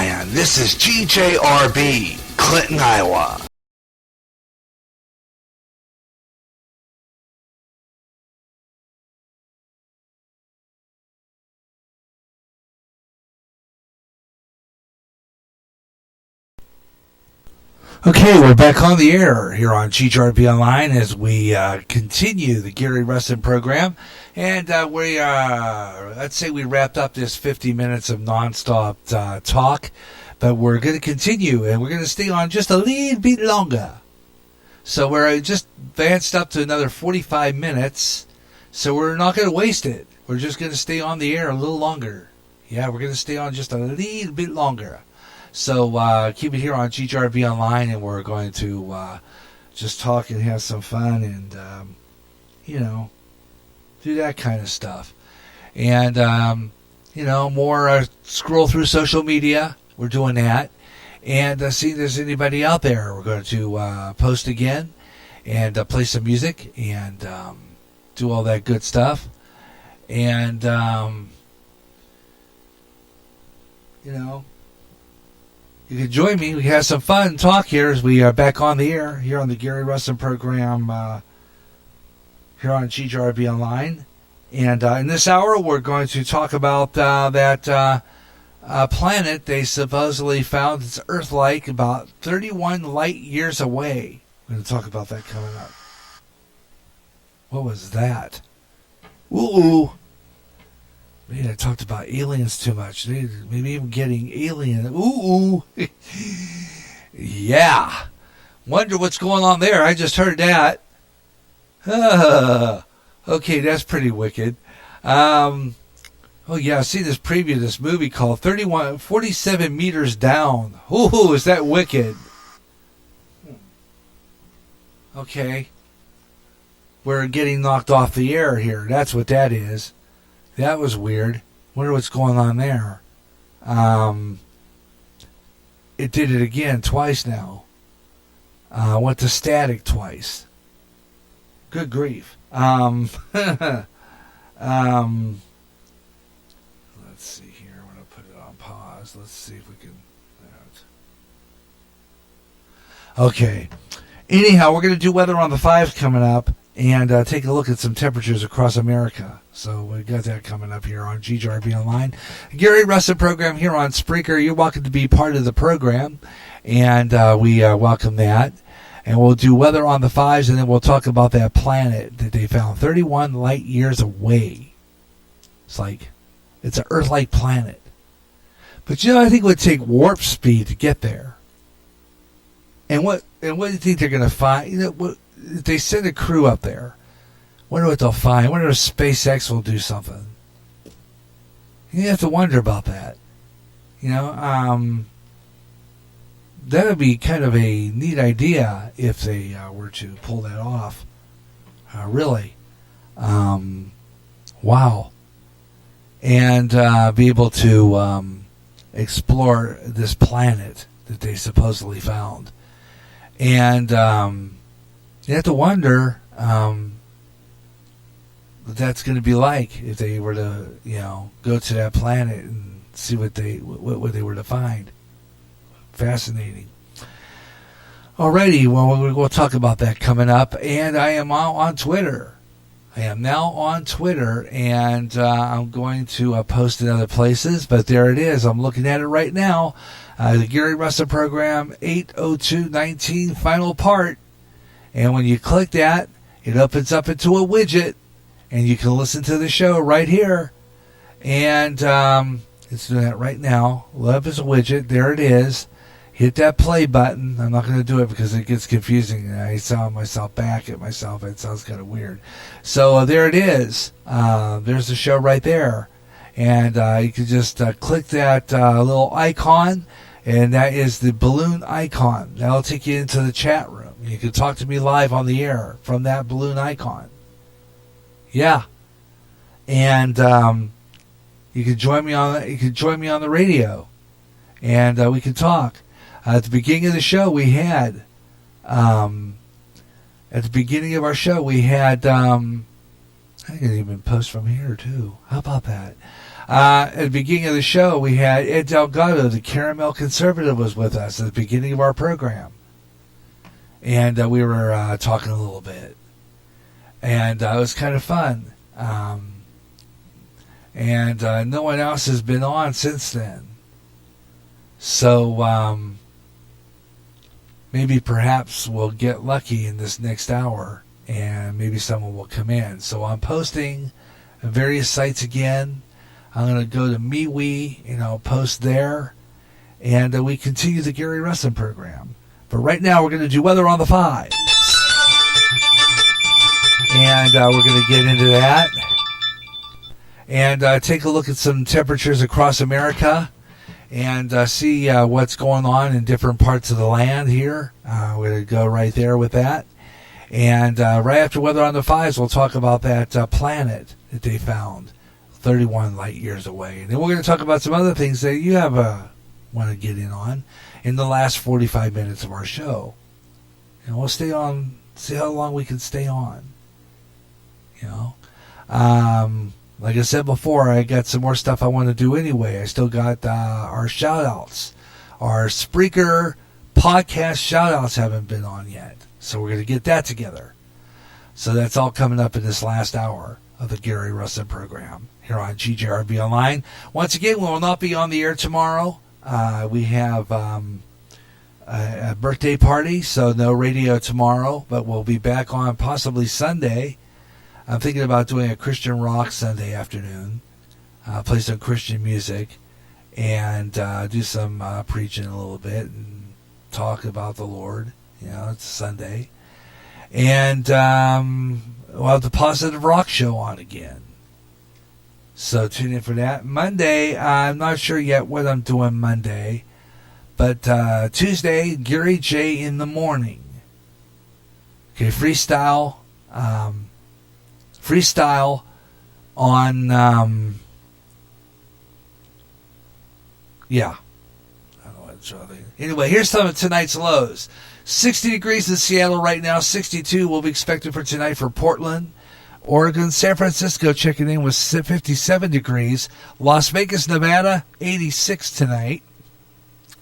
Zion. This is GJRB, Clinton, Iowa. Okay, we're back on the air here on GJRB Online as we continue the Gary Russen program. And let's say we wrapped up this 50 minutes of nonstop talk, but we're going to continue and we're going to stay on just a little bit longer. So we're just advanced up to another 45 minutes, so we're not going to waste it. We're just going to stay on the air a little longer. Yeah, we're going to stay on just a little bit longer. So keep it here on GJRB Online, and we're going to just talk and have some fun and, do that kind of stuff. And, more scroll through social media. We're doing that. And see if there's anybody out there. We're going to post again and play some music and do all that good stuff. And, you can join me. We have some fun and talk here as we are back on the air here on the Gary Russen program here on GJRB Online. And in this hour, we're going to talk about that planet they supposedly found. It's Earth-like, about 31 light years away. We're going to talk about that coming up. What was that? Ooh. Man, I talked about aliens too much. Maybe even getting alien. Ooh. Yeah. Wonder what's going on there. I just heard that. Okay, that's pretty wicked. Oh, yeah, I see this preview of this movie called 47 Meters Down. Ooh, is that wicked? Okay. We're getting knocked off the air here. That's what that is. That was weird. Wonder what's going on there. It did it again twice now. Went to static twice. Good grief. Let's see here. I'm going to put it on pause. Let's see if we can. Okay. Anyhow, we're going to do weather on the 5s coming up and take a look at some temperatures across America. So we got that coming up here on GJRB Online. Gary Russen program here on Spreaker. You're welcome to be part of the program, and we welcome that. And we'll do weather on the 5s, and then we'll talk about that planet that they found 31 light years away. It's an Earth-like planet. But I think it would take warp speed to get there. And what do you think they're going to find? If they send a crew up there, wonder what they'll find. Wonder if SpaceX will do something. You have to wonder about that. That would be kind of a neat idea if they were to pull that off. Really. Wow. And be able to explore this planet that they supposedly found. And you have to wonder what that's going to be like if they were to, go to that planet and see what they were to find. Fascinating. Alrighty, well, we'll talk about that coming up. And I am now on Twitter. And I'm going to post in other places, but there it is. I'm looking at it right now. The Gary Russen program, 80219 final part. And when you click that, it opens up into a widget, and you can listen to the show right here. And it's doing that right now. Love is a widget. There it is. Hit that play button. I'm not going to do it because it gets confusing. I saw myself back at myself. It sounds kind of weird. So there it is. There's the show right there. And you can just click that little icon, and that is the balloon icon. That'll take you into the chat room. You can talk to me live on the air from that balloon icon. Yeah. And you can join me on the radio, and we can talk. At the beginning of the show, we had I can even post from here too. How about that? At the beginning of the show, we had Ed Delgado, the Caramel Conservative, was with us at the beginning of our program. And we were talking a little bit. And it was kind of fun. And no one else has been on since then. So maybe perhaps we'll get lucky in this next hour and maybe someone will come in. So I'm posting on various sites again. I'm going to go to MeWe and I'll post there. And we continue the Gary Russen program. But right now we're going to do Weather on the 5. And we're going to get into that. And take a look at some temperatures across America and see what's going on in different parts of the land here. We're going to go right there with that. And right after Weather on the 5s, we'll talk about that planet that they found 31 light years away. And then we're going to talk about some other things that you have want to get in on in the last 45 minutes of our show. And we'll stay on, see how long we can stay on. You know? Like I said before, I got some more stuff I want to do anyway. I still got our shout-outs. Our Spreaker podcast shout-outs haven't been on yet. So we're going to get that together. So that's all coming up in this last hour of the Gary Russen program here on GJRB Online. Once again, we will not be on the air tomorrow. We have a birthday party, so no radio tomorrow. But we'll be back on possibly Sunday. I'm thinking about doing a Christian rock Sunday afternoon, play some Christian music, and do some preaching a little bit and talk about the Lord. You know, it's Sunday. And we'll have the Positive Rock Show on again. So tune in for that. Monday, I'm not sure yet what I'm doing Monday, but Tuesday, Gary J in the morning. Okay, freestyle. Freestyle on, yeah. I don't know what anyway, here's some of tonight's lows. 60 degrees in Seattle right now. 62 will be expected for tonight for Portland, Oregon. San Francisco checking in with 57 degrees. Las Vegas, Nevada, 86 tonight.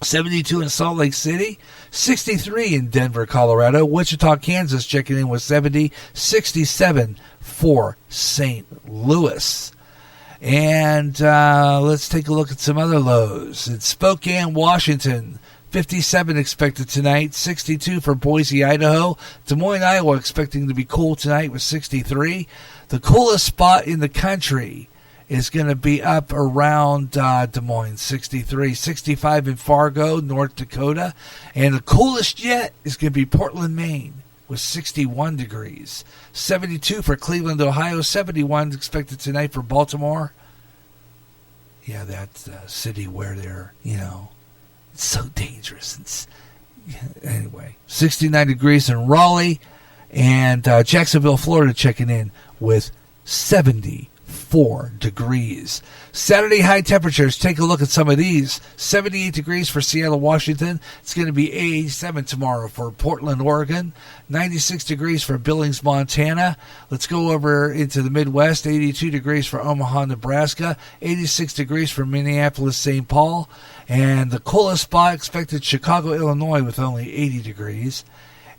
72 in Salt Lake City, 63 in Denver, Colorado. Wichita, Kansas checking in with 70, 67 for St. Louis. And let's take a look at some other lows. In Spokane, Washington, 57 expected tonight, 62 for Boise, Idaho. Des Moines, Iowa expecting to be cool tonight with 63. The coolest spot in the country is going to be up around Des Moines, 63. 65 in Fargo, North Dakota. And the coolest yet is going to be Portland, Maine, with 61 degrees. 72 for Cleveland, Ohio. 71 expected tonight for Baltimore. Yeah, that's the city where they're, you know, it's so dangerous. Anyway, 69 degrees in Raleigh. And Jacksonville, Florida checking in with 74 degrees. Saturday high temperatures. Take a look at some of these. 78 degrees for Seattle, Washington. It's going to be 87 tomorrow for Portland, Oregon. 96 degrees for Billings, Montana. Let's go over into the Midwest. 82 degrees for Omaha, Nebraska. 86 degrees for Minneapolis, St. Paul. And the coolest spot expected Chicago, Illinois with only 80 degrees.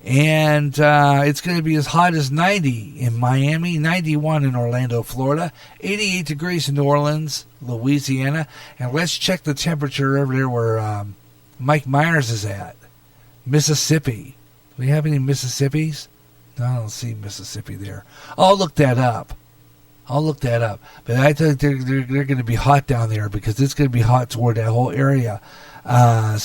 And it's going to be as hot as 90 in Miami, 91 in Orlando, Florida, 88 degrees in New Orleans, Louisiana. And let's check the temperature over there where Mike Myers is at, Mississippi. Do we have any Mississippis? No, I don't see Mississippi there. I'll look that up. But I think they're going to be hot down there because it's going to be hot toward that whole area. Down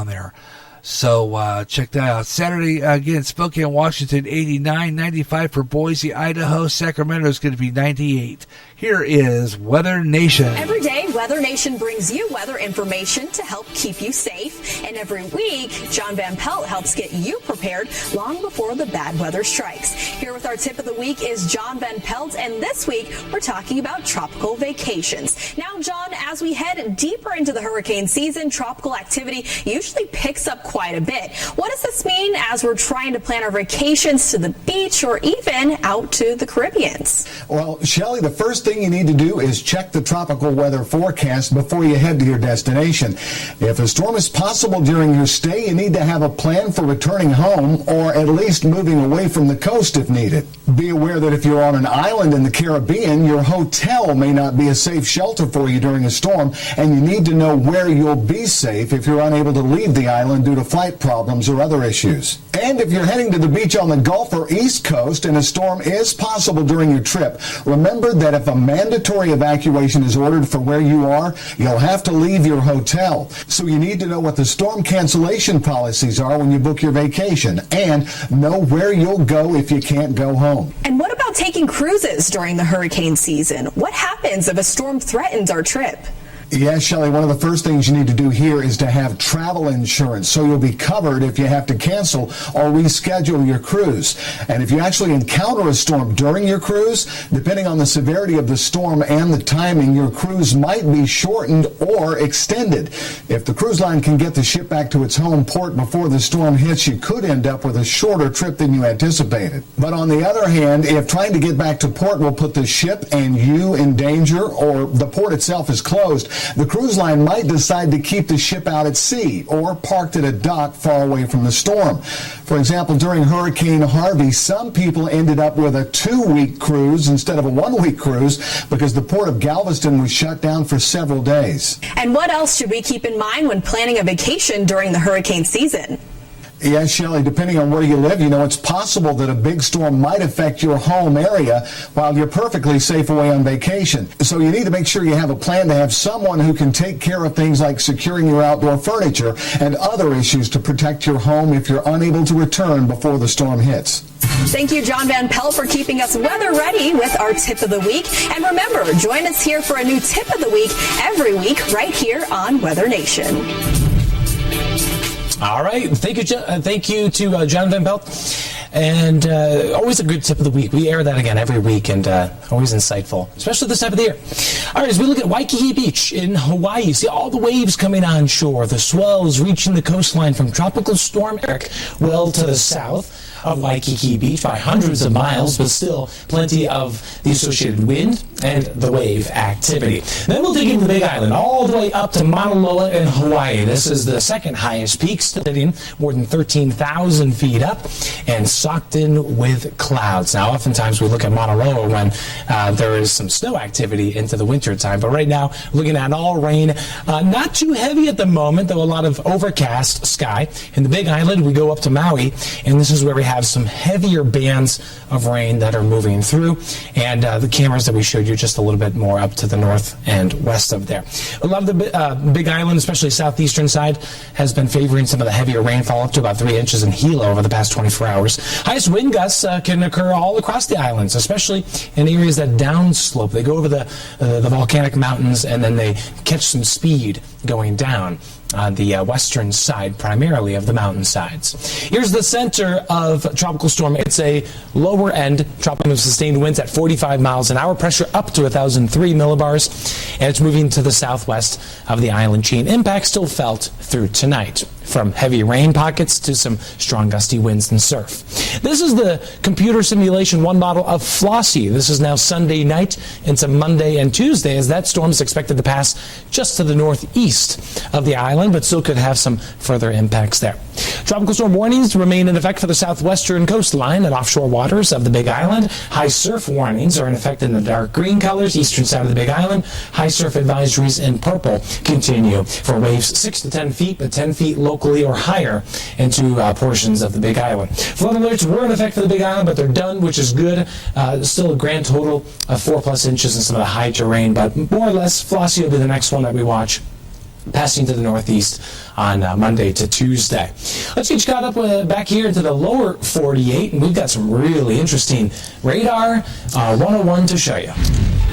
there. So check that out. Saturday, again, Spokane, Washington, 89, 95 for Boise, Idaho. Sacramento is going to be 98. Here is Weather Nation. Every day, Weather Nation brings you weather information to help keep you safe. And every week, John Van Pelt helps get you prepared long before the bad weather strikes. Here with our tip of the week is John Van Pelt, and this week, we're talking about tropical vacations. Now, John, as we head deeper into the hurricane season, tropical activity usually picks up quite a bit. What does this mean as we're trying to plan our vacations to the beach or even out to the Caribbean? Well, Shelley, the first thing you need to do is check the tropical weather forecast before you head to your destination. If a storm is possible during your stay, you need to have a plan for returning home or at least moving away from the coast if needed. Be aware that if you're on an island in the Caribbean, your hotel may not be a safe shelter for you during a storm, and you need to know where you'll be safe if you're unable to leave the island due to flight problems or other issues. And if you're heading to the beach on the Gulf or East Coast and a storm is possible during your trip, remember that if a mandatory evacuation is ordered for where you are, you'll have to leave your hotel. So you need to know what the storm cancellation policies are when you book your vacation and know where you'll go if you can't go home. And what about taking cruises during the hurricane season? What happens if a storm threatens our trip? Yes, Shelley, one of the first things you need to do here is to have travel insurance so you'll be covered if you have to cancel or reschedule your cruise. And if you actually encounter a storm during your cruise, depending on the severity of the storm and the timing, your cruise might be shortened or extended. If the cruise line can get the ship back to its home port before the storm hits, you could end up with a shorter trip than you anticipated. But on the other hand, if trying to get back to port will put the ship and you in danger or the port itself is closed, the cruise line might decide to keep the ship out at sea or parked at a dock far away from the storm. For example, during Hurricane Harvey, some people ended up with a 2-week cruise instead of a 1-week cruise because the port of Galveston was shut down for several days. And what else should we keep in mind when planning a vacation during the hurricane season? Yes, Shelley, depending on where you live, it's possible that a big storm might affect your home area while you're perfectly safe away on vacation. So you need to make sure you have a plan to have someone who can take care of things like securing your outdoor furniture and other issues to protect your home if you're unable to return before the storm hits. Thank you, John Van Pelt, for keeping us weather ready with our tip of the week. And remember, join us here for a new tip of the week every week right here on Weather Nation. All right. Thank you to John Van Pelt. And always a good tip of the week. We air that again every week, and always insightful, especially this time of the year. All right, as we look at Waikiki Beach in Hawaii, see all the waves coming on shore, the swells reaching the coastline from Tropical Storm Eric well to the south of Waikiki Beach by hundreds of miles, but still plenty of the associated wind and the wave activity. Then we'll dig into the Big Island all the way up to Mauna Loa in Hawaii. This is the second highest peak, sitting more than 13,000 feet up and socked in with clouds. Now, oftentimes we look at Mauna Loa when there is some snow activity into the winter time, but right now looking at all rain, not too heavy at the moment, though a lot of overcast sky. In the Big Island, we go up to Maui, and this is where we have some heavier bands of rain that are moving through, and the cameras that we showed you just a little bit more up to the north and west of there. A lot of the Big Island, especially southeastern side, has been favoring some of the heavier rainfall, up to about 3 inches in Hilo over the past 24 hours. Highest wind gusts can occur all across the islands, especially in areas that downslope. They go over the volcanic mountains, and then they catch some speed going down on the western side, primarily of the mountain sides. Here's the center of Tropical Storm. It's a lower end tropical sustained winds at 45 miles an hour, pressure up to 1,003 millibars, and it's moving to the southwest of the island chain. Impact still felt through tonight, from heavy rain pockets to some strong gusty winds and surf. This is the computer simulation one model of Flossie. This is now Sunday night into Monday and Tuesday, as that storm is expected to pass just to the northeast of the island, but still could have some further impacts there. Tropical storm warnings remain in effect for the southwestern coastline and offshore waters of the Big Island. High surf warnings are in effect in the dark green colors, eastern side of the Big Island. High surf advisories in purple continue for waves 6 to 10 feet, but 10 feet locally or higher into portions of the Big Island. Flood alerts were in effect for the Big Island, but they're done, which is good. Still a grand total of 4+ inches in some of the high terrain, but more or less Flossie will be the next one that we watch, passing to the northeast on Monday to Tuesday. Let's get you caught up back here into the lower 48, and we've got some really interesting radar 101 to show you.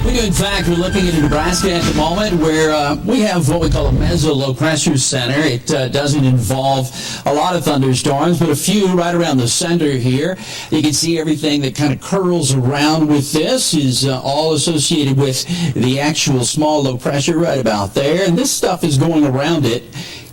We do, in fact, we're looking at Nebraska at the moment, where we have what we call a meso-low pressure center. It doesn't involve a lot of thunderstorms, but a few right around the center here. You can see everything that kind of curls around with this is all associated with the actual small low pressure right about there. And this stuff is going around it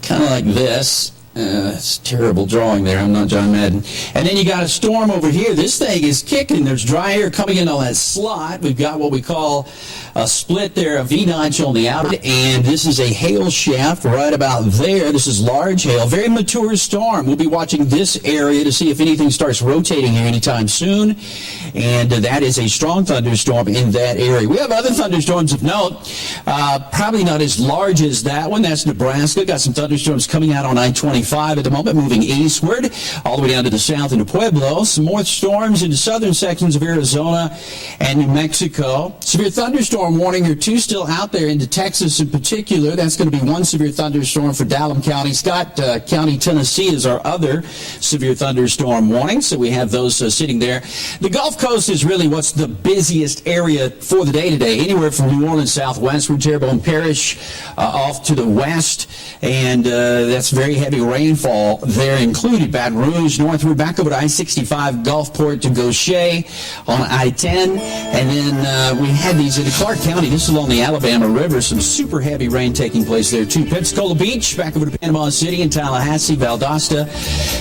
kind of like this. It's a terrible drawing there. I'm not John Madden. And then you got a storm over here. This thing is kicking. There's dry air coming in on that slot. We've got what we call a split there, a V-notch on the outer. And this is a hail shaft right about there. This is large hail. Very mature storm. We'll be watching this area to see if anything starts rotating here anytime soon. And that is a strong thunderstorm in that area. We have other thunderstorms of note. Probably not as large as that one. That's Nebraska. Got some thunderstorms coming out on I-25 at the moment, moving eastward all the way down to the south into Pueblo. Some more storms in the southern sections of Arizona and New Mexico. Severe thunderstorm warning here, too, still out there into Texas in particular. That's going to be one severe thunderstorm for Dallam County. Scott County, Tennessee is our other severe thunderstorm warning, so we have those sitting there. The Gulf Coast is really what's the busiest area for the day today, anywhere from New Orleans southwestward, Terrebonne Parish off to the west, and that's very heavy rainfall there included. Baton Rouge northward back over to I-65 Gulfport to Gaucher on I-10, and then we had these in Clark County. This is along the Alabama River. Some super heavy rain taking place there too. Pensacola Beach back over to Panama City and Tallahassee, Valdosta,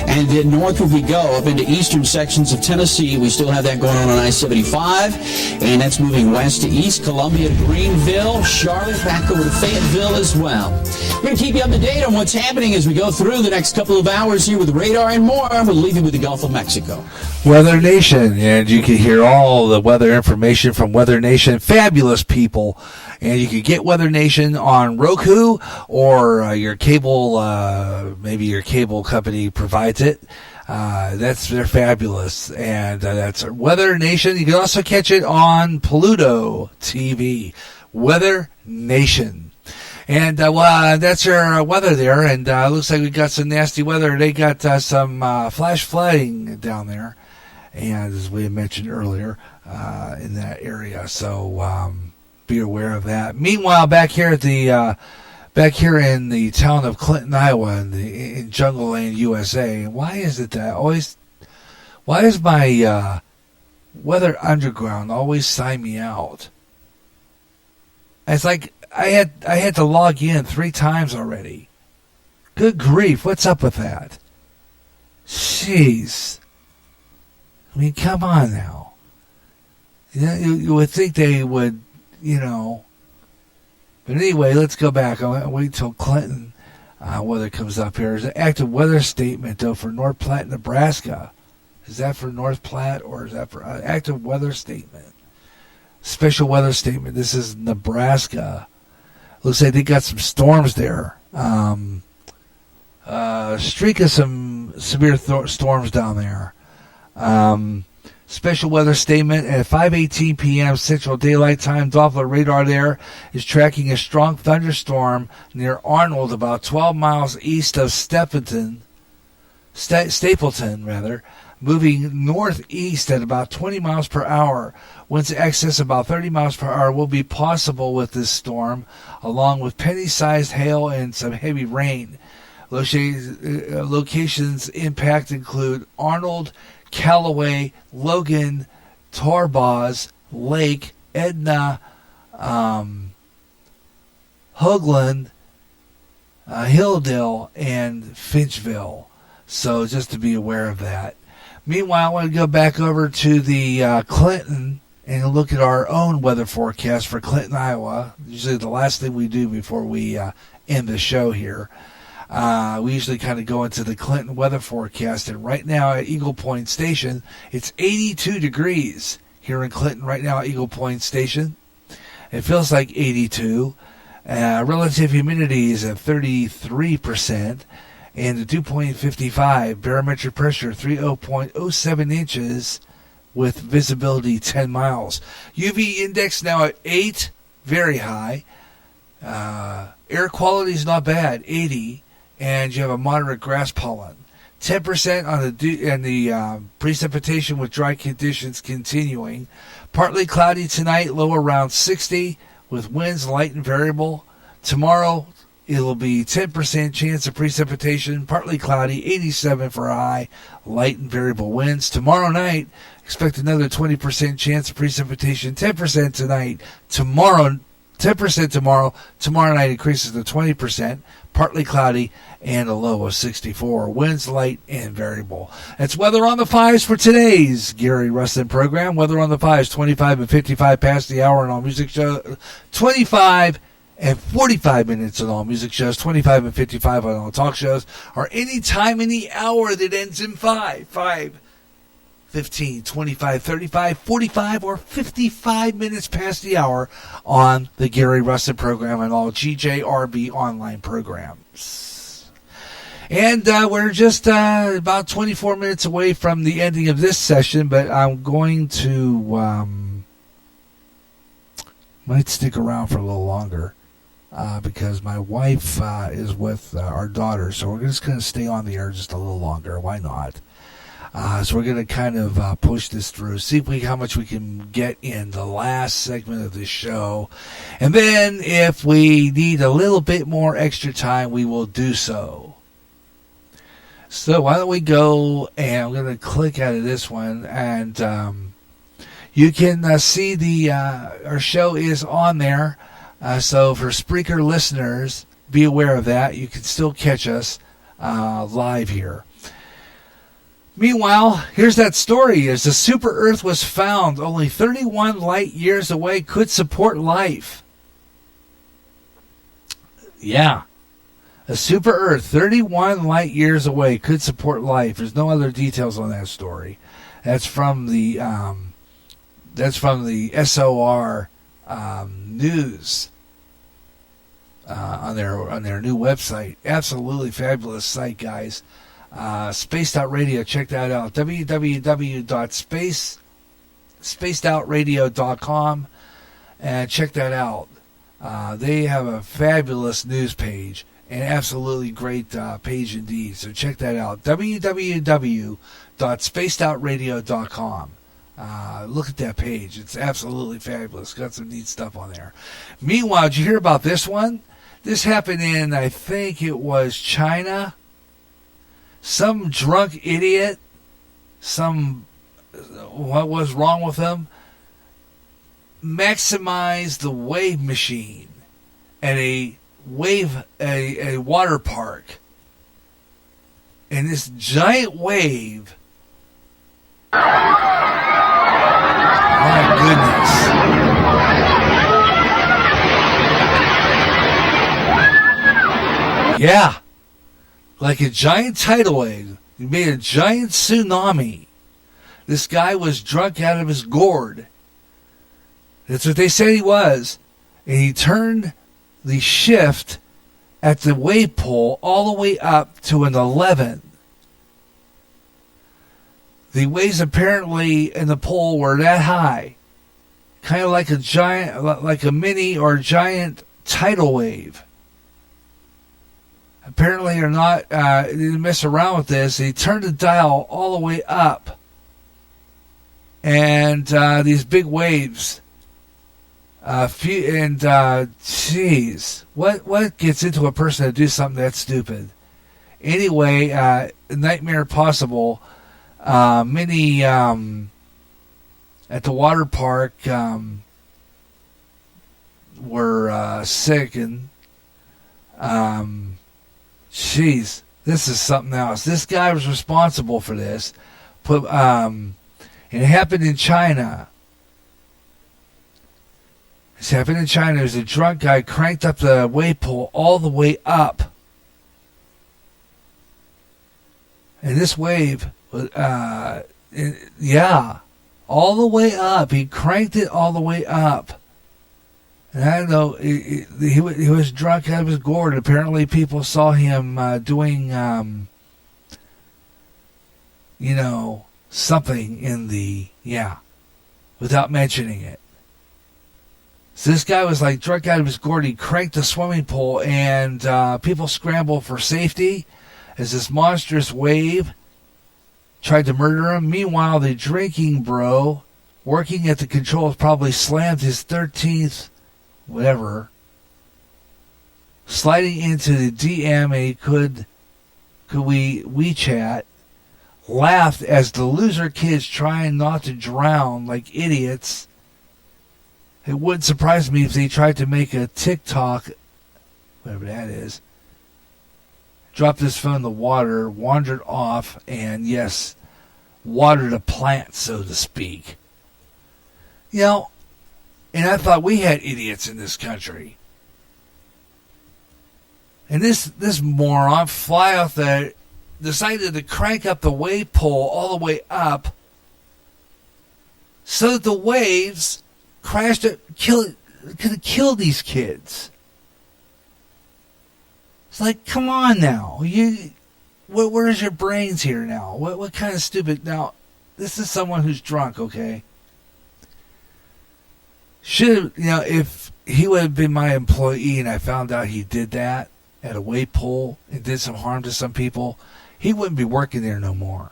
and then northward we go up into eastern sections of Tennessee. We still have that going on I-75, and that's moving west to East Columbia to Greenville, Charlotte, back over to Fayetteville as well. We're going to keep you up to date on what's happening as we go through the next couple of hours here with radar and more. We'll leave you with the Gulf of Mexico. Weather Nation, and you can hear all the weather information from Weather Nation. Fabulous people. And you can get Weather Nation on Roku or your cable, maybe your cable company provides it. They're fabulous. And that's Weather Nation. You can also catch it on Pluto TV. Weather Nation. And that's your weather there. And looks like we got some nasty weather. They got some flash flooding down there, and as we mentioned earlier, in that area. So be aware of that. Meanwhile, back here in the town of Clinton, Iowa, in Jungle Land, USA. Why is it that why does my Weather Underground always sign me out? It's like I had to log in 3 times already. Good grief, what's up with that? Jeez. I mean, come on now. You would think they would, But anyway, let's go back. I'll wait till Clinton weather comes up here. There's an active weather statement, though, for North Platte, Nebraska. Is that for North Platte, or is that for active weather statement? Special weather statement. This is Nebraska. Looks like they got some storms there. Streak of some severe storms down there. Special weather statement at 5:18 p.m. Central Daylight Time. Doppler radar there is tracking a strong thunderstorm near Arnold, about 12 miles east of Stapleton, moving northeast at about 20 miles per hour. Winds in excess about 30 miles per hour will be possible with this storm, along with penny-sized hail and some heavy rain. Locations impact include Arnold, Callaway, Logan, Tarbaz, Lake, Edna, Hoagland, Hilldale, and Finchville. So just to be aware of that. Meanwhile, I want to go back over to the Clinton and look at our own weather forecast for Clinton, Iowa. Usually the last thing we do before we end the show here. We usually kind of go into the Clinton weather forecast, and right now at Eagle Point Station, it's 82 degrees here in Clinton right now at Eagle Point Station. It feels like 82. Relative humidity is at 33%, and the dew point 55. Barometric pressure 30.07 inches with visibility 10 miles. UV index now at 8, very high. Air quality is not bad, 80. And you have a moderate grass pollen. 10% on the precipitation with dry conditions continuing. Partly cloudy tonight, low around 60 with winds light and variable. Tomorrow it'll be 10% chance of precipitation, partly cloudy, 87 for a high, light and variable winds. Tomorrow night, expect another 20% chance of precipitation, 10% tonight. 10% tomorrow. Tomorrow night increases to 20%. partly cloudy, and a low of 64. Winds light and variable. That's weather on the fives for today's Gary Russen program. Weather on the fives, 25 and 55 past the hour on all music shows. 25 and 45 minutes on all music shows, 25 and 55 on all talk shows, or any time in the hour that ends in 5, 15, 25, 35, 45, or 55 minutes past the hour on the Gary Russen program and all GJRB online programs. And we're just about 24 minutes away from the ending of this session, but I'm going to might stick around for a little longer because my wife is with our daughter, so we're just going to stay on the air just a little longer. Why not? So we're going to kind of push this through, see how much we can get in the last segment of this show. And then if we need a little bit more extra time, we will do so. So why don't we go, and I'm going to click out of this one, and you can see our show is on there. So for Spreaker listeners, be aware of that. You can still catch us live here. Meanwhile, here's that story. As a super Earth was found only 31 light years away, could support life. Yeah. A super Earth 31 light years away could support life. There's no other details on that story. That's from the SOR news on their new website. Absolutely fabulous site, guys. Space.radio, check that out. www.spacedoutradio.com and check that out. They have a fabulous news page and absolutely great page indeed. So check that out. www.spacedoutradio.com. Look at that page. It's absolutely fabulous. Got some neat stuff on there. Meanwhile, did you hear about this one? This happened in, I think it was China. Some drunk idiot, what was wrong with him, maximized the wave machine at a water park. And this giant wave, my goodness. Yeah. Like a giant tidal wave. He made a giant tsunami. This guy was drunk out of his gourd. That's what they said he was. And he turned the shift at the wave pole all the way up to an 11. The waves apparently in the pole were that high. Kind of like a mini or giant tidal wave. Apparently, they didn't mess around with this. He turned the dial all the way up. And these big waves. Jeez. What gets into a person to do something that stupid? Anyway, nightmare possible. Many at the water park were sick and jeez, this is something else. This guy was responsible for this. It happened in China. This happened in China. There's a drunk guy cranked up the wave pole all the way up. And this wave, all the way up. He cranked it all the way up. And I don't know, he was drunk out of his gourd. Apparently people saw him doing, something in without mentioning it. So this guy was like drunk out of his gourd. He cranked the swimming pool, and people scrambled for safety as this monstrous wave tried to murder him. Meanwhile, the drinking bro working at the controls probably slammed his 13th sliding into the DM could we WeChat, laughed as the loser kids trying not to drown like idiots. It wouldn't surprise me if they tried to make a TikTok, whatever that is, dropped his phone in the water, wandered off, and yes, watered a plant, so to speak. You know, and I thought we had idiots in this country. And this moron fly off the decided to crank up the wave pole all the way up so that the waves crashed it, could have killed these kids. It's like, come on now. Where's your brains here now? What kind of stupid... Now, this is someone who's drunk, okay? If he would have been my employee and I found out he did that at a wave pole and did some harm to some people, he wouldn't be working there no more.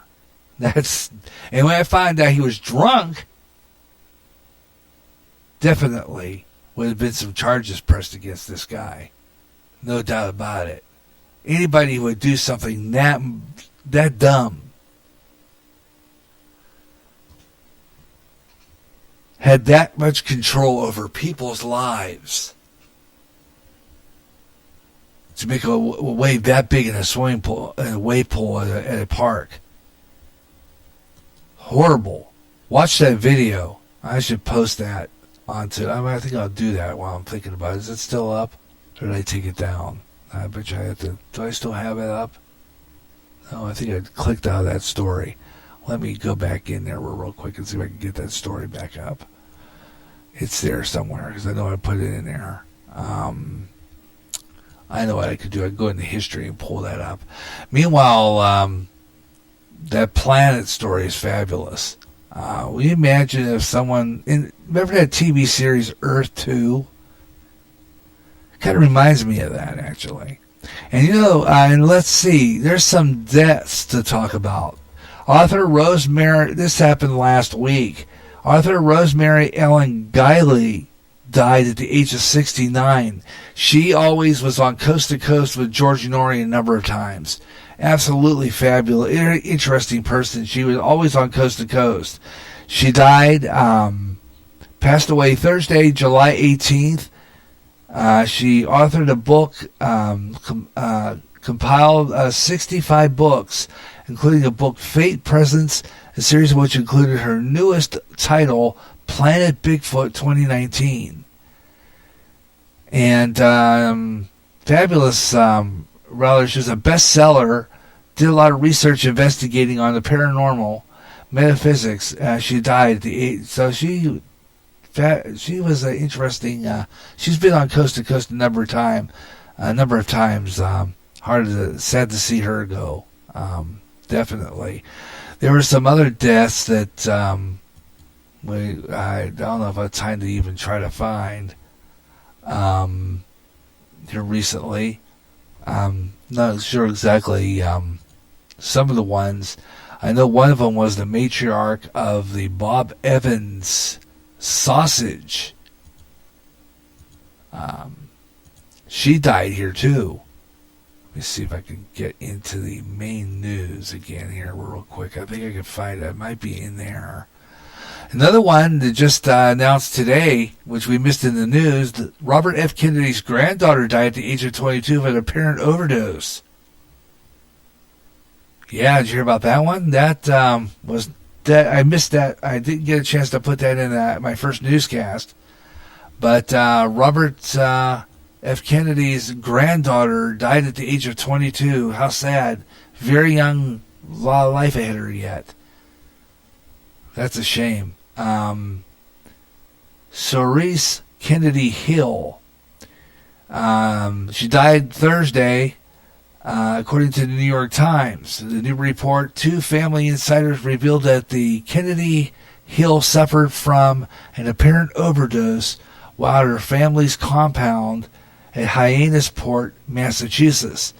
And when I found out he was drunk, definitely would have been some charges pressed against this guy. No doubt about it. Anybody who would do something that dumb had that much control over people's lives to make a wave that big in a swimming pool, in a wave pool at a park. Horrible. Watch that video. I should post that onto... I think I'll do that while I'm thinking about it. Is it still up? Or did I take it down? I bet you I have to... Do I still have it up? No, I think I clicked out of that story. Let me go back in there real quick and see if I can get that story back up. It's there somewhere, because I know I put it in there. I know what I could do. I could go into history and pull that up. Meanwhile, that planet story is fabulous. Will you imagine if someone... remember that TV series Earth 2? Kind of reminds me of that, actually. And and let's see, there's some deaths to talk about. Author Rosemary, this happened last week. Author Rosemary Ellen Guiley died at the age of 69. She always was on Coast to Coast with George Norrie a number of times. Absolutely fabulous, interesting person. She was always on Coast to Coast. She died, passed away Thursday, July 18th. She authored a book, compiled 65 books, including a book, Fate Presence, a series which included her newest title, Planet Bigfoot 2019. And fabulous, rather, she was a bestseller, did a lot of research investigating on the paranormal, metaphysics. She died at the age, so she was an interesting. She's been on Coast to Coast a number of times. Sad to see her go. Definitely. There were some other deaths that I don't know if I have time to even try to find here recently. Not sure exactly some of the ones. I know one of them was the matriarch of the Bob Evans sausage. She died here too. Let me see if I can get into the main news again here real quick. I think I can find it. It might be in there. Another one that just announced today, which we missed in the news, that Robert F. Kennedy's granddaughter died at the age of 22 of an apparent overdose. Yeah, did you hear about that one? That was that I missed that. I didn't get a chance to put that in my first newscast. But Robert F. Kennedy's granddaughter died at the age of 22. How sad. Very young, a lot of life ahead of her yet. That's a shame. Cerise Kennedy Hill. She died Thursday, according to the New York Times. The new report, 2 family insiders revealed that the Kennedy Hill suffered from an apparent overdose while at her family's compound at Hyannisport, Massachusetts.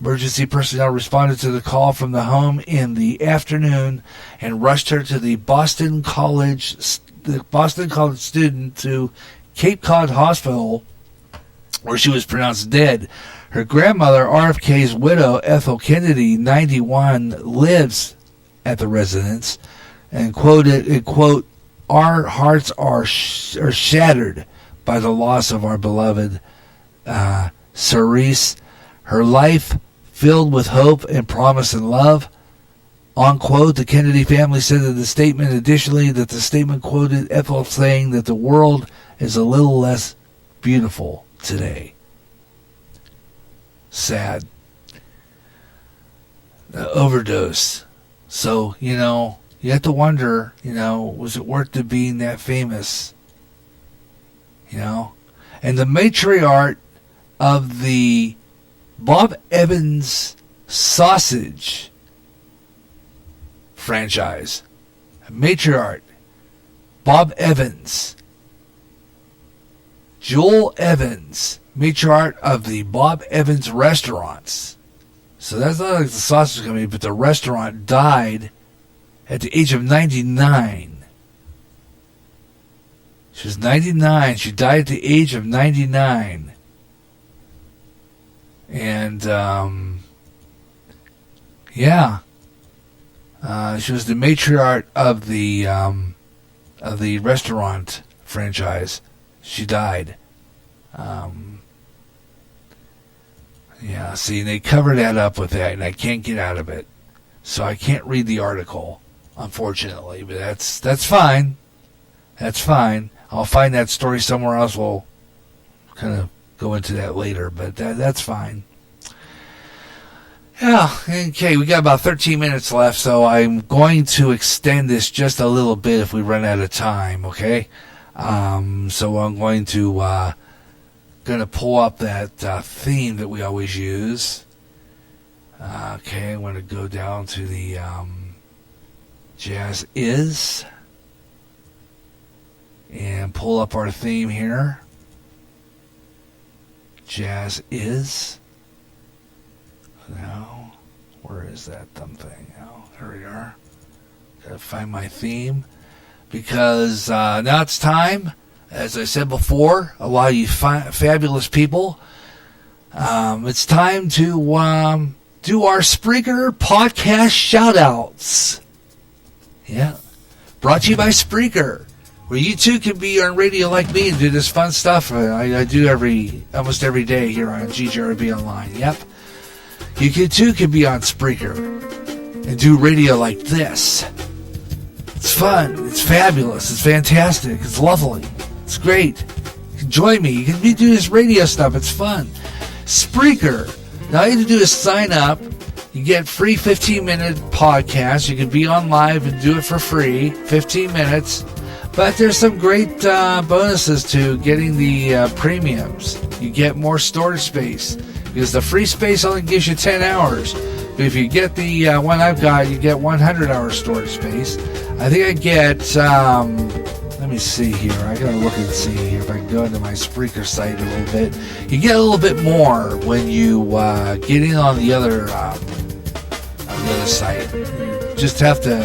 Emergency personnel responded to the call from the home in the afternoon and rushed her to the Boston College student to Cape Cod Hospital, where she was pronounced dead. Her grandmother, RFK's widow, Ethel Kennedy, 91, lives at the residence, and quote, "Our hearts are shattered by the loss of our beloved Cerise. Her life filled with hope and promise and love. Unquote. The Kennedy family said in the statement additionally that the statement quoted Ethel saying that the world is a little less beautiful today. Sad. Overdose. So, you have to wonder, was it worth it being that famous? And the matriarch of the Bob Evans sausage franchise, matriarch Bob Evans, Joel Evans, matriarch of the Bob Evans restaurants. So that's not like the sausage company, but the restaurant died at the age of 99. She was 99. She died at the age of 99. And, she was the matriarch of the restaurant franchise. She died. See, they covered that up with that, and I can't get out of it. So I can't read the article, unfortunately. But that's fine. That's fine. I'll find that story somewhere else. We'll kind of go into that later, but that's fine. Yeah, okay, we got about 13 minutes left, so I'm going to extend this just a little bit if we run out of time, okay? So I'm going to pull up that theme that we always use. Okay, I'm going to go down to the Jazz Is and pull up our theme here. Jazz Is. Now, where is that dumb thing? Oh, here we are. Gotta find my theme. Because now it's time, as I said before, a lot of you fabulous people, it's time to do our Spreaker podcast shout-outs. Yeah. Brought to you by Spreaker, where you too can be on radio like me and do this fun stuff I do almost every day here on GGRB Online. Yep. You too can be on Spreaker and do radio like this. It's fun. It's fabulous. It's fantastic. It's lovely. It's great. You can join me. You can do this radio stuff. It's fun. Spreaker. Now all you have to do is sign up. You get free 15-minute podcasts. You can be on live and do it for free, 15 minutes. But there's some great bonuses to getting the premiums. You get more storage space because the free space only gives you 10 hours. But if you get the one I've got, you get 100 hours storage space. I think I get, let me see here. I gotta look and see here if I can go into my Spreaker site a little bit. You get a little bit more when you get in on the other site. You just have to,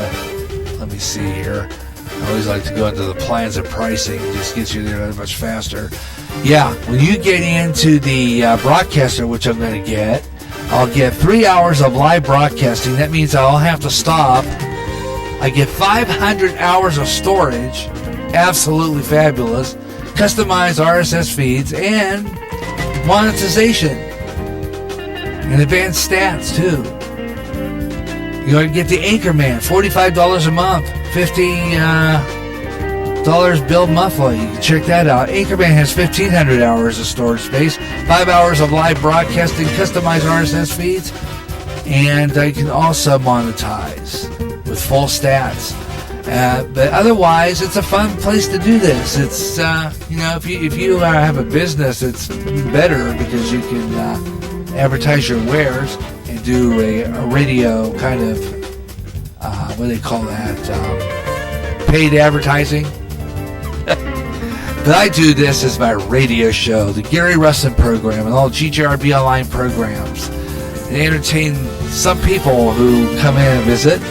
let me see here. I always like to go into the plans and pricing. It just gets you there that much faster. Yeah, when you get into the broadcaster, which I'm going to get, I'll get 3 hours of live broadcasting. That means I'll have to stop. I get 500 hours of storage. Absolutely fabulous. Customized RSS feeds and monetization. And advanced stats, too. You're going to get the Anchorman, $45 a month, $50 billed monthly. You can check that out. Anchorman has 1,500 hours of storage space, 5 hours of live broadcasting, customized RSS feeds, and you can also monetize with full stats. But otherwise, it's a fun place to do this. It's if you have a business, it's better because you can advertise your wares and do a radio kind of what do they call that? Paid advertising. But I do this as my radio show, the Gary Russen program, and all GGRB Online programs. They entertain some people who come in and visit.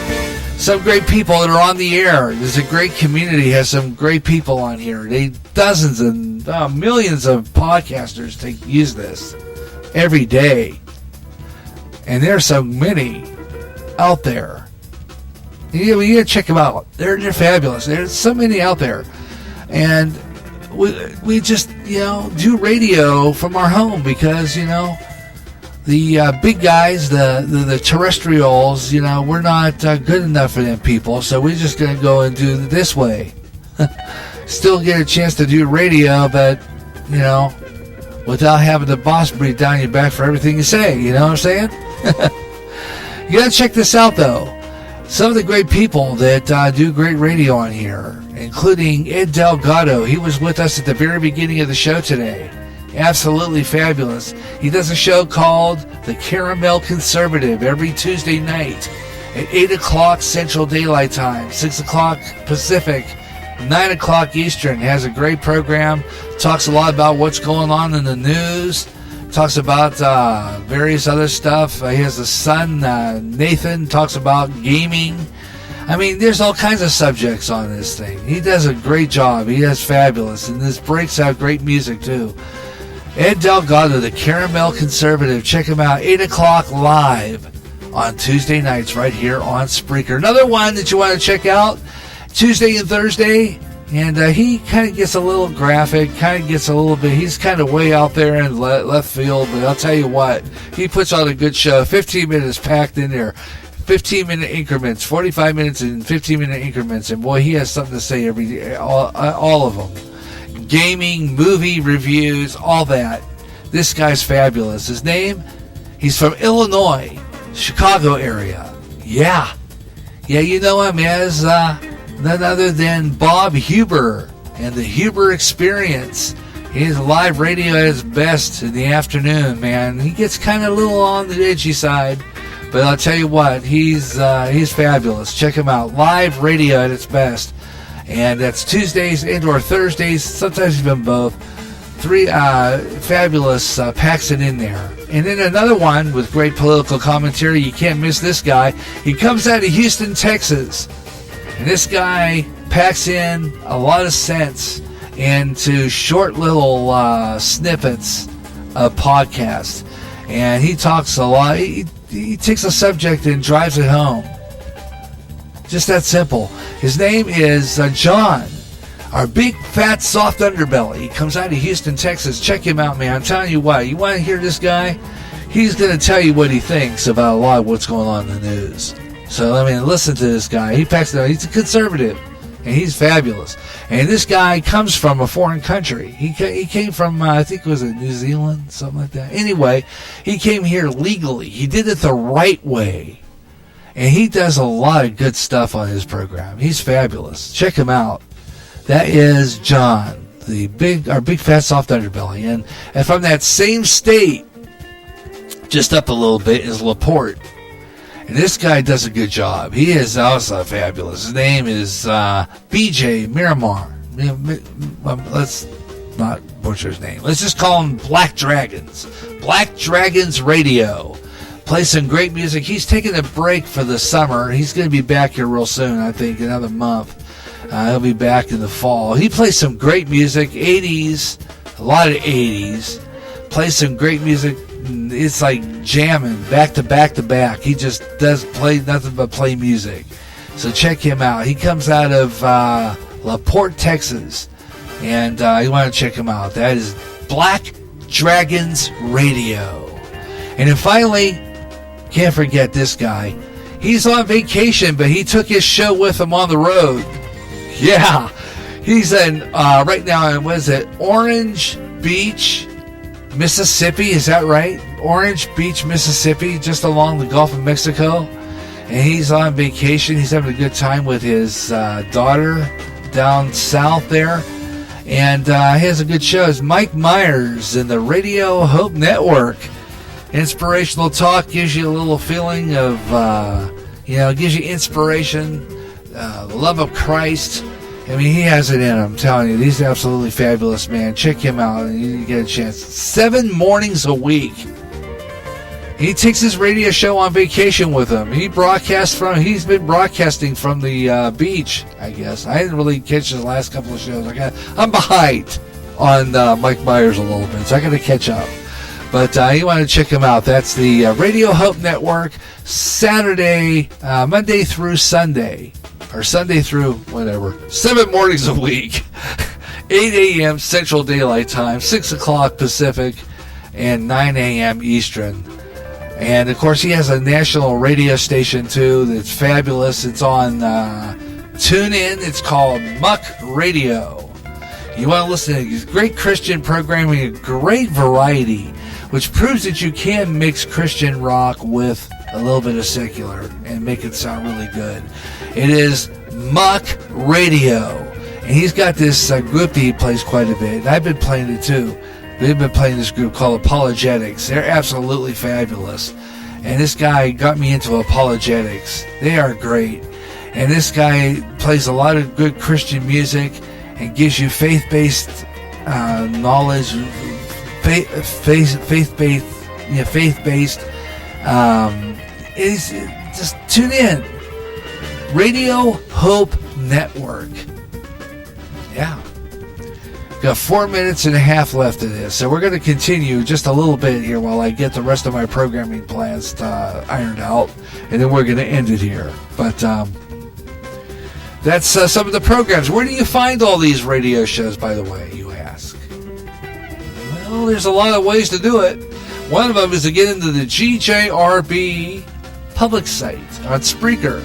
Some great people that are on the air. There's a great community, has some great people on here. Dozens and millions of podcasters use this every day. And there's so many out there. You got to check them out. They're fabulous. There's so many out there. And we just, do radio from our home because, the big guys, the terrestrials, we're not good enough for them people, so we're just going to go and do it this way. Still get a chance to do radio, but, without having the boss breathe down your back for everything you say, you know what I'm saying? You got to check this out, though. Some of the great people that do great radio on here, including Ed Delgado. He was with us at the very beginning of the show today. Absolutely fabulous. He does a show called The Caramel Conservative every Tuesday night at 8 o'clock Central Daylight Time, 6 o'clock Pacific, 9 o'clock Eastern. Has a great program. Talks a lot about what's going on in the news. Talks about various other stuff. He has a son, Nathan, talks about gaming. I mean, there's all kinds of subjects on this thing. He does a great job. He does fabulous. And this breaks out great music, too. Ed Delgado, the Caramel Conservative. Check him out, 8 o'clock live on Tuesday nights right here on Spreaker. Another one that you want to check out, Tuesday and Thursday. And he kind of gets a little graphic, he's kind of way out there in left field. But I'll tell you what, he puts on a good show. 15 minutes packed in there. 15-minute increments, 45 minutes and 15-minute increments. And boy, he has something to say every day, all of them. Gaming, movie reviews, all that. This guy's fabulous. His name, he's from Illinois, Chicago area. Yeah, you know him as none other than Bob Huber and the Huber Experience. He's live radio at his best in the afternoon, man. He gets kind of a little on the edgy side, but I'll tell you what, he's fabulous. Check him out. Live radio at its best. And that's Tuesdays and or Thursdays, sometimes even both. 3 fabulous packs it in there. And then another one with great political commentary. You can't miss this guy. He comes out of Houston, Texas. And this guy packs in a lot of sense into short little snippets of podcasts. And he talks a lot. He takes a subject and drives it home. Just that simple. His name is John, our big, fat, soft underbelly. He comes out of Houston, Texas. Check him out, man. I'm telling you what. You want to hear this guy? He's going to tell you what he thinks about a lot of what's going on in the news. So, listen to this guy. He packs it out. He's a conservative, and he's fabulous. And this guy comes from a foreign country. He came from, I think it was New Zealand, something like that. Anyway, he came here legally. He did it the right way. And he does a lot of good stuff on his program. He's fabulous. Check him out. That is John, our big, fat, soft underbelly. And from that same state, just up a little bit, is LaPorte. And this guy does a good job. He is also fabulous. His name is BJ Miramar. Let's not butcher his name. Let's just call him Black Dragons. Black Dragons Radio. Play some great music. He's taking a break for the summer. He's going to be back here real soon, I think, another month. He'll be back in the fall. He plays some great music, 80s, a lot of 80s. Plays some great music. It's like jamming back to back to back. He just does play nothing but play music. So check him out. He comes out of LaPorte, Texas. And you want to check him out. That is Black Dragons Radio. And then finally, can't forget this guy. He's on vacation, but he took his show with him on the road. Yeah. He's in, right now in, what is it, Orange Beach, Mississippi. Is that right? Orange Beach, Mississippi, just along the Gulf of Mexico. And he's on vacation. He's having a good time with his daughter down south there. And he has a good show. It's Mike Myers in the Radio Hope Network. Inspirational talk, gives you a little feeling of, gives you inspiration, the love of Christ. I mean, he has it in him, I'm telling you. He's absolutely fabulous, man. Check him out and you get a chance. 7 mornings a week. He takes his radio show on vacation with him. He's been broadcasting from the beach, I guess. I didn't really catch his last couple of shows. I'm behind on Mike Myers a little bit, so I got to catch up. But you want to check him out. That's the Radio Hope Network, Saturday, Monday through Sunday, or Sunday through whatever, 7 mornings a week, 8 a.m. Central Daylight Time, 6 o'clock Pacific, and 9 a.m. Eastern. And, of course, he has a national radio station, too, that's fabulous. It's on TuneIn. It's called Muck Radio. You want to listen to great Christian programming, a great variety, which proves that you can mix Christian rock with a little bit of secular and make it sound really good. It is Muck Radio. And he's got this group that he plays quite a bit. And I've been playing it too. They've been playing this group called Apologetics. They're absolutely fabulous. And this guy got me into apologetics. They are great. And this guy plays a lot of good Christian music and gives you faith-based knowledge, faith-based. Is just tune in. Radio Hope Network. Yeah. Got 4 minutes and a half left of this, so we're going to continue just a little bit here while I get the rest of my programming plans ironed out, and then we're going to end it here. But that's some of the programs. Where do you find all these radio shows, by the way, you ask? Well, there's a lot of ways to do it. One of them is to get into the GJRB public site on Spreaker.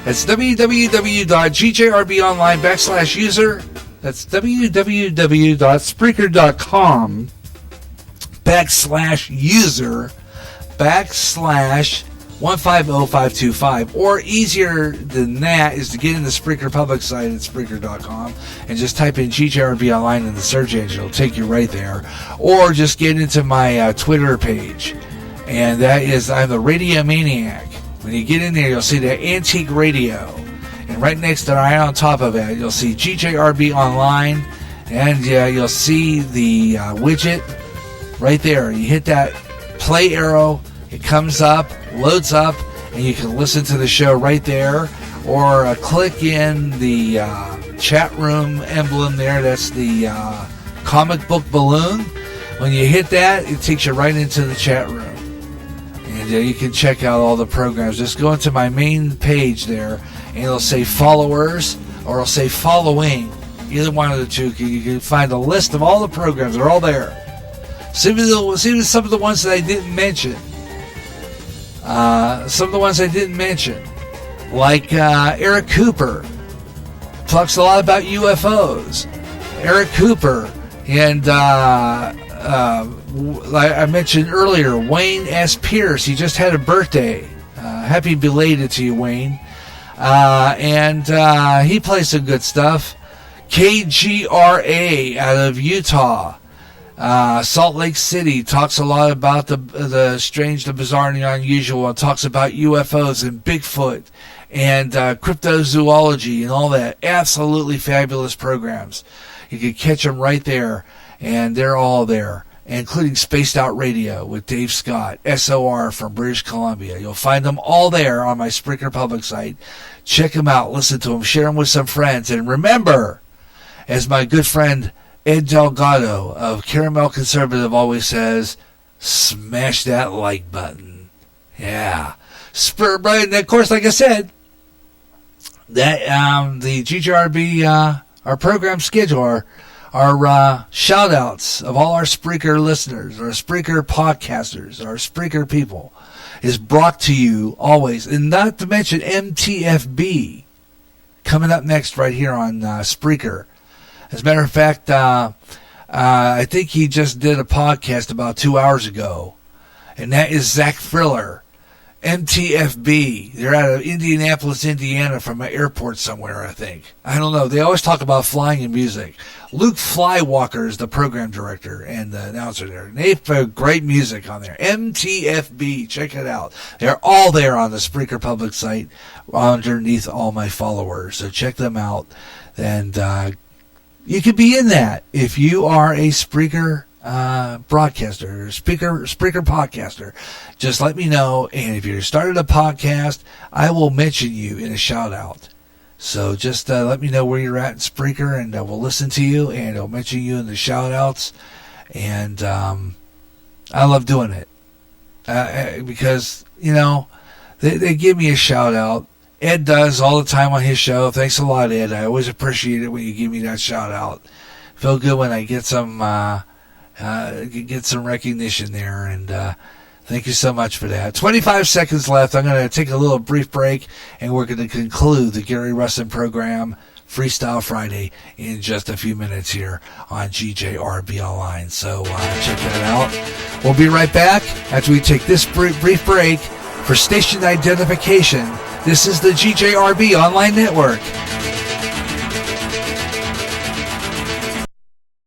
It's www.gjrbonline.com/user. That's www.spreaker.com/user/150525. Or easier than that is to get in the Spreaker public site at Spreaker.com and just type in GJRB Online in the search engine. It'll take you right there. Or just get into my Twitter page. And that is, I'm the Radio Maniac. When you get in there, you'll see the Antique Radio. And right next to, right on top of it, you'll see GJRB Online. And you'll see the widget right there. You hit that play arrow. It comes up, loads up, and you can listen to the show right there. Or click in the chat room emblem there. That's the comic book balloon. When you hit that, it takes you right into the chat room. And you can check out all the programs. Just go into my main page there, and it'll say followers, or it'll say following. Either one of the two. You can find a list of all the programs. They're all there. See some of the ones that I didn't mention. Like Eric Cooper. Talks a lot about UFOs. Eric Cooper. And like I mentioned earlier, Wayne S. Pierce. He just had a birthday. Happy belated to you, Wayne. And he plays some good stuff. KGRA out of Utah. Salt Lake City talks a lot about the strange, the bizarre, and the unusual, and talks about UFOs and Bigfoot and cryptozoology and all that. Absolutely fabulous programs. You can catch them right there, and they're all there, including Spaced Out Radio with Dave Scott, SOR from British Columbia. You'll find them all there on my Spreaker public site. Check them out, listen to them, share them with some friends, and remember, as my good friend Ed Delgado of Caramel Conservative always says, smash that like button. Yeah. And of course, like I said, that the GGRB, our program schedule, our shout outs of all our Spreaker listeners, our Spreaker podcasters, our Spreaker people, is brought to you always. And not to mention MTFB coming up next right here on Spreaker. As a matter of fact, I think he just did a podcast about 2 hours ago, and that is Zach Friller, MTFB. They're out of Indianapolis, Indiana, from an airport somewhere, I think. I don't know. They always talk about flying and music. Luke Flywalker is the program director and the announcer there. And they have great music on there. MTFB, check it out. They're all there on the Spreaker public site underneath all my followers. So check them out. And you could be in that if you are a Spreaker broadcaster or Spreaker podcaster. Just let me know, and if you started a podcast, I will mention you in a shout out. So just let me know where you're at in Spreaker, and we'll listen to you, and I'll mention you in the shout outs. And I love doing it because, you know, they give me a shout out. Ed does all the time on his show. Thanks a lot, Ed. I always appreciate it when you give me that shout out. Feel good when I get some recognition there, and Thank you so much for that. 25 seconds left. I'm going to take a little brief break, and we're going to conclude the Gary Russen program, Freestyle Friday, in just a few minutes here on GJRB Online. So check that out. We'll be right back after we take this brief break for station identification. This is the GJRB Online Network.